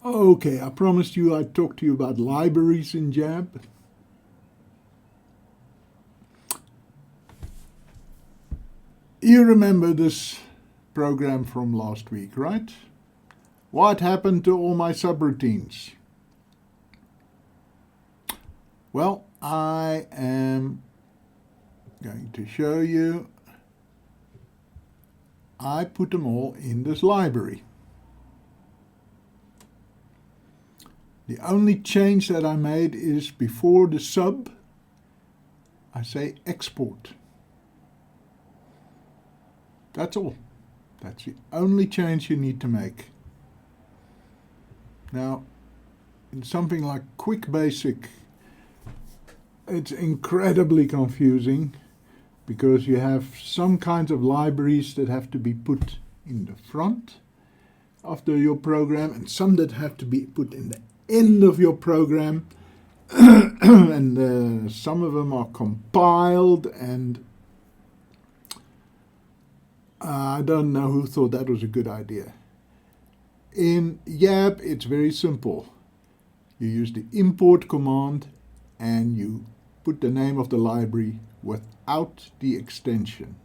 Okay, I promised you I'd talk to you about libraries in JAB. You remember this program from last week, right? What happened to all my subroutines? Well, I am going to show you. I put them all in this library. The only change that I made is before the sub, I say export. That's all. That's the only change you need to make. Now, in something like Quick Basic, it's incredibly confusing because you have some kinds of libraries that have to be put in the front of your program and some that have to be put in the end of your program. And some of them are compiled, and I don't know who thought that was a good idea. In YAB, it's very simple. You use the import command and you put the name of the library without the extension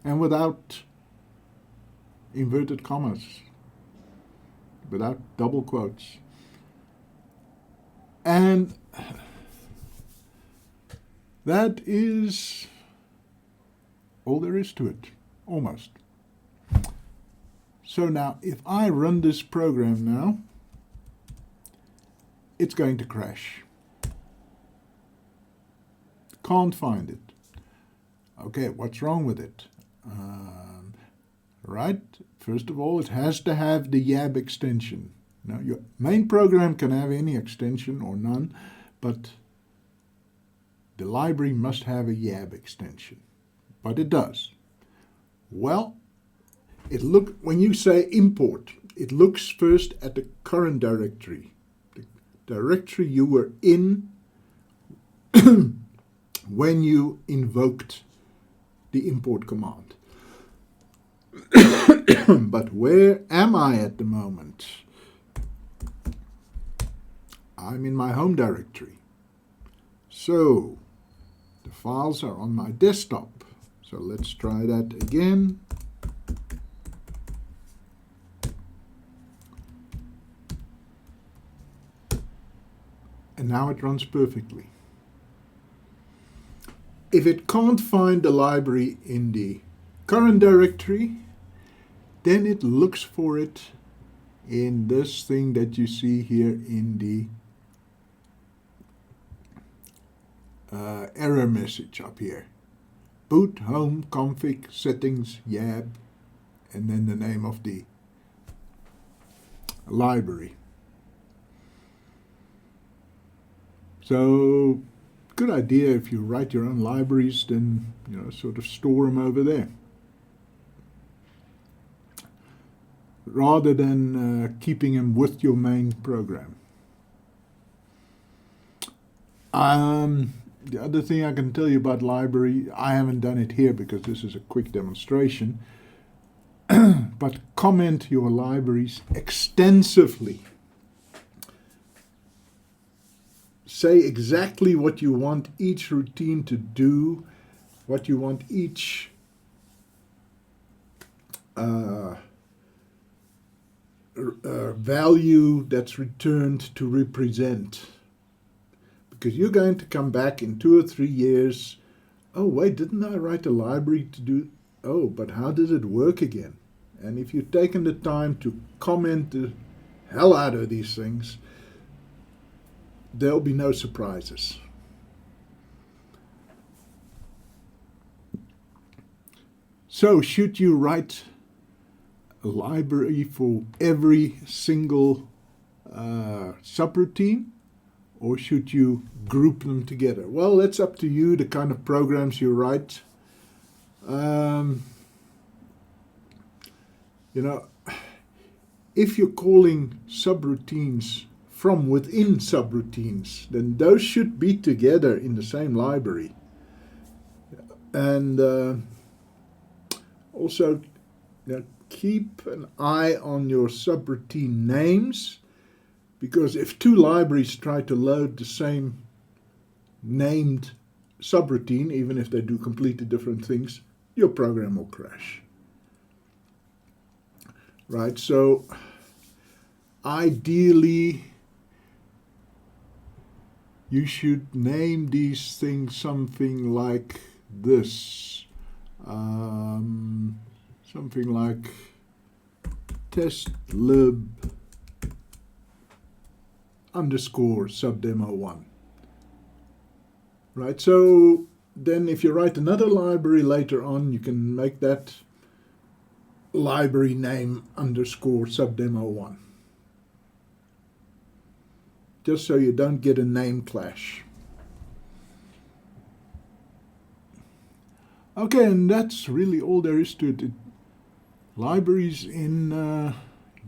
and without inverted commas, without double quotes. And that is all there is to it, almost. So now, if I run this program now, it's going to crash. Can't find it. Okay, what's wrong with it? Right, first of all, it has to have the YAB extension. Now, your main program can have any extension or none, but the library must have a YAB extension. But it does. Well, when you say import, it looks first at the current directory. The directory you were in when you invoked the import command. But where am I at the moment? I'm in my home directory. So the files are on my desktop. So let's try that again. And now it runs perfectly. If it can't find the library in the current directory, then it looks for it in this thing that you see here in the error message up here. Boot, home, config, settings, YAB, and then the name of the library. So, good idea if you write your own libraries, then sort of store them over there, rather than keeping them with your main program. The other thing I can tell you about library, I haven't done it here because this is a quick demonstration, but comment your libraries extensively. Say exactly what you want each routine to do, what you want each value that's returned to represent. Because you're going to come back in 2 or 3 years. Oh, wait, didn't I write a library to do? Oh, but how did it work again? And if you've taken the time to comment the hell out of these things, there'll be no surprises. So, should you write a library for every single subroutine? Or should you group them together? Well, that's up to you, the kind of programs you write. If you're calling subroutines from within subroutines, then those should be together in the same library. And also, keep an eye on your subroutine names, because if two libraries try to load the same named subroutine, even if they do completely different things, your program will crash. Right, so ideally you should name these things something like this. Something like testlib underscore subdemo1. Right, so then if you write another library later on, you can make that library name underscore subdemo1. Just so you don't get a name clash. Okay, and that's really all there is to it. Libraries in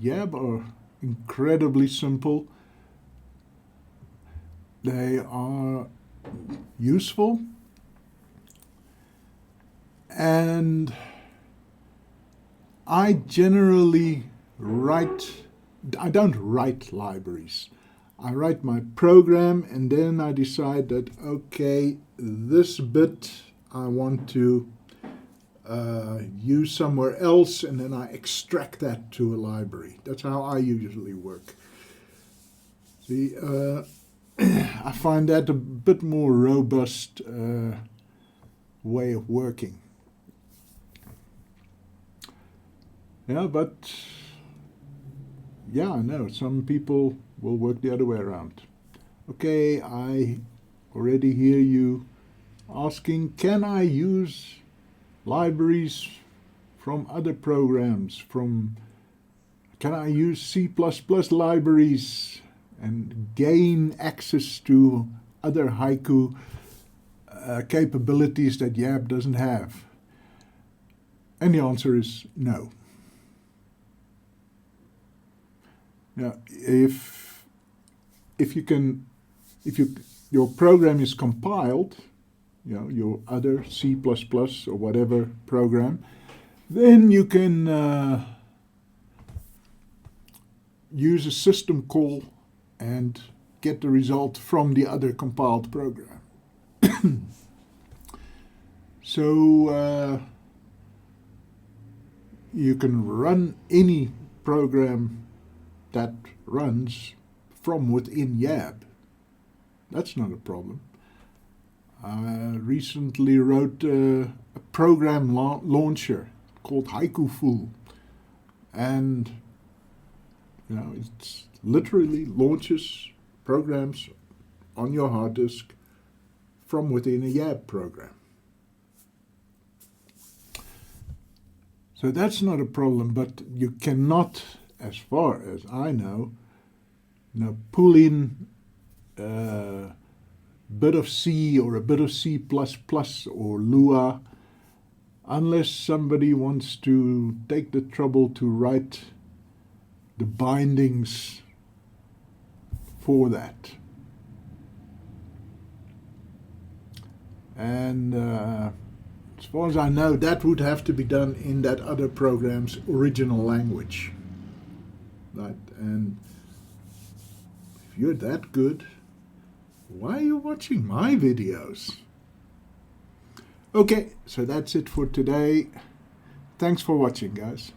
YAB are incredibly simple. They are useful, and I generally I don't write libraries. I write my program and then I decide that, okay, this bit I want to use somewhere else, and then I extract that to a library. That's how I usually work. See, I find that a bit more robust way of working. Yeah, but yeah, I know some people will work the other way around. Okay, I already hear you asking, can I use libraries from other programs? Can I use C++ libraries and gain access to other Haiku capabilities that YAB doesn't have? And the answer is no. Now, if your program is compiled, your other C++ or whatever program, then you can use a system call and get the result from the other compiled program. So you can run any program that runs from within YAB. That's not a problem. I recently wrote a program launcher called Haiku, and it literally launches programs on your hard disk from within a YAB program. So that's not a problem, but you cannot, as far as I know, pull in a bit of C or a bit of C++ or Lua unless somebody wants to take the trouble to write the bindings for that. And as far as I know, that would have to be done in that other program's original language. Right? And if you're that good, why are you watching my videos? Okay, so that's it for today. Thanks for watching, guys.